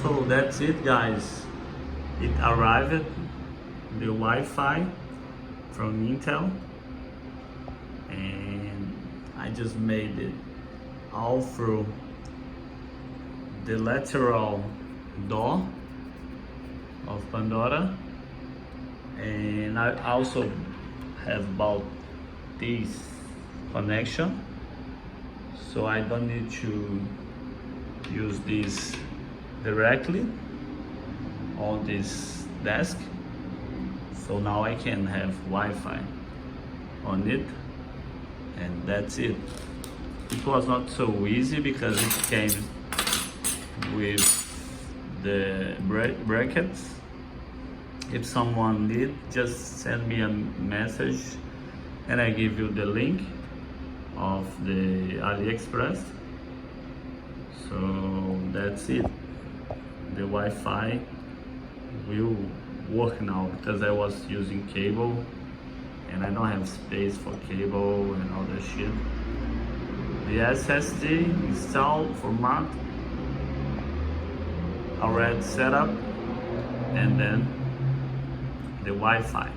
So that's it, guys. It arrived, the Wi-Fi from Intel, and I just made it all through the lateral door of Pandora, and I also have bought this connection, so I don't need to use this directly on this desk. So now I can have Wi-Fi on it, and that's it. It was not so easy because it came with the brackets. If someone need, just send me a message and I give you the link of the AliExpress. So that's it. The Wi-Fi will work now because I was using cable and I don't have space for cable and all that shit. The SSD installed, format, already set up, and then the Wi-Fi.